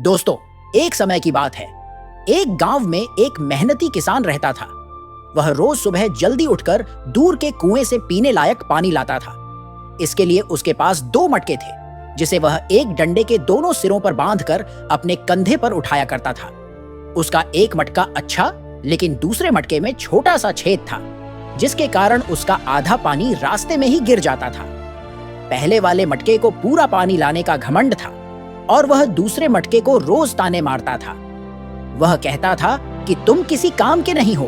दोस्तों, एक समय की बात है। एक गांव में एक मेहनती किसान रहता था। वह रोज सुबह जल्दी उठकर दूर के कुएं से पीने लायक पानी लाता था। इसके लिए उसके पास 2 मटके थे, जिसे वह एक डंडे के दोनों सिरों पर बांधकर अपने कंधे पर उठाया करता था। उसका एक मटका अच्छा, लेकिन दूसरे मटके में छोटा सा छेद था, जिसके कारण उसका आधा पानी रास्ते में ही गिर जाता था। पहले वाले मटके को पूरा पानी लाने का घमंड था और वह दूसरे मटके को रोज ताने मारता था। वह कहता था कि तुम किसी काम के नहीं हो,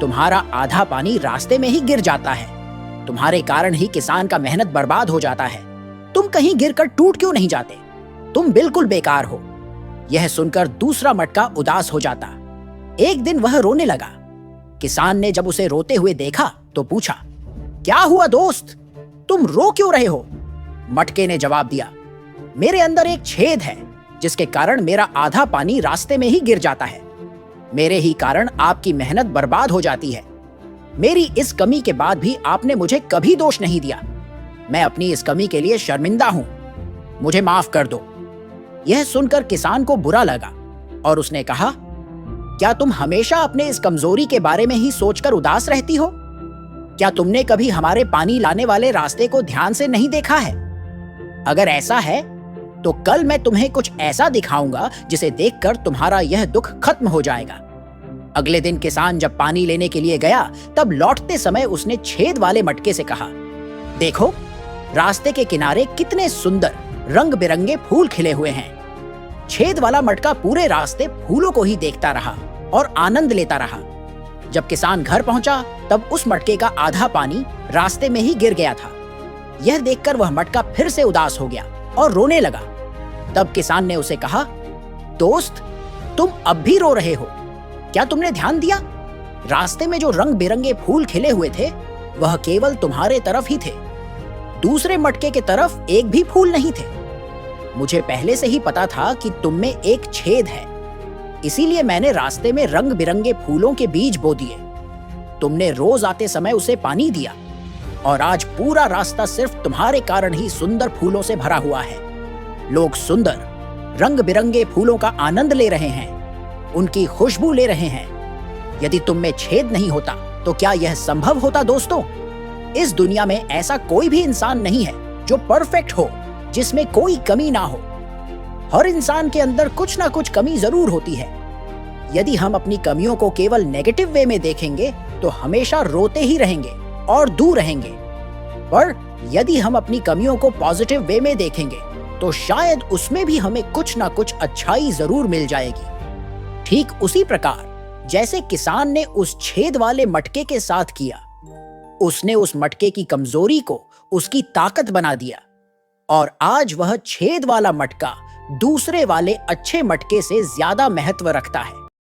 तुम्हारा आधा पानी रास्ते में ही गिर जाता है, तुम्हारे कारण ही किसान का मेहनत बर्बाद हो जाता है, तुम कहीं गिरकर टूट क्यों नहीं जाते, तुम बिल्कुल बेकार हो। यह सुनकर दूसरा मटका उदास हो जाता। एक दिन वह रोने लगा। किसान ने जब उसे रोते हुए देखा तो पूछा, क्या हुआ दोस्त, तुम रो क्यों रहे हो? मटके ने जवाब दिया, मेरे अंदर एक छेद है, जिसके कारण मेरा आधा पानी रास्ते में ही गिर जाता है। मेरे ही कारण आपकी मेहनत बर्बाद हो जाती है। मेरी इस कमी के बाद भी आपने मुझे कभी दोष नहीं दिया। मैं अपनी इस कमी के लिए शर्मिंदा हूं, मुझे माफ कर दो। यह सुनकर किसान को बुरा लगा और उसने कहा, क्या तुम हमेशा अपने इस कमजोरी के बारे में ही सोचकर उदास रहती हो? क्या तुमने कभी हमारे पानी लाने वाले रास्ते को ध्यान से नहीं देखा है? अगर ऐसा है तो कल मैं तुम्हें कुछ ऐसा दिखाऊंगा जिसे देखकर तुम्हारा यह दुख खत्म हो जाएगा। अगले दिन किसान जब पानी लेने के लिए गया, तब लौटते समय उसने छेद वाले मटके से कहा, देखो, रास्ते के किनारे कितने सुंदर रंग बिरंगे फूल खिले हुए हैं। छेद वाला मटका पूरे रास्ते फूलों को ही देखता रहा और आनंद लेता रहा। जब किसान घर पहुंचा, तब उस मटके का आधा पानी रास्ते में ही गिर गया था। यह देखकर वह मटका फिर से उदास हो गया और रोने लगा। तब किसान ने उसे कहा, दोस्त, तुम अब भी रो रहे हो? क्या तुमने ध्यान दिया? रास्ते में जो रंग बिरंगे फूल खिले हुए थे, वह केवल तुम्हारे तरफ ही थे। दूसरे मटके के तरफ एक भी फूल नहीं थे। मुझे पहले से ही पता था कि तुम में एक छेद है, इसीलिए मैंने रास्ते में रंग बिरंगे फूलों के बीज बो दिए। तुमने रोज आते समय उसे पानी दिया और आज पूरा रास्ता सिर्फ तुम्हारे कारण ही सुंदर फूलों से भरा हुआ है। लोग सुंदर रंग बिरंगे फूलों का आनंद ले रहे हैं, उनकी खुशबू ले रहे हैं। यदि तुम में छेद नहीं होता तो क्या यह संभव होता? दोस्तों, इस दुनिया में ऐसा कोई भी इंसान नहीं है जो परफेक्ट हो, जिसमें कोई कमी ना हो। हर इंसान के अंदर कुछ ना कुछ कमी जरूर होती है। यदि हम अपनी कमियों को केवल नेगेटिव वे में देखेंगे तो हमेशा रोते ही रहेंगे और दूर रहेंगे। पर यदि हम अपनी कमियों को पॉजिटिव वे में देखेंगे तो शायद उसमें भी हमें कुछ ना कुछ अच्छाई जरूर मिल जाएगी। ठीक उसी प्रकार जैसे किसान ने उस छेद वाले मटके के साथ किया, उसने उस मटके की कमजोरी को उसकी ताकत बना दिया और आज वह छेद वाला मटका दूसरे वाले अच्छे मटके से ज्यादा महत्व रखता है।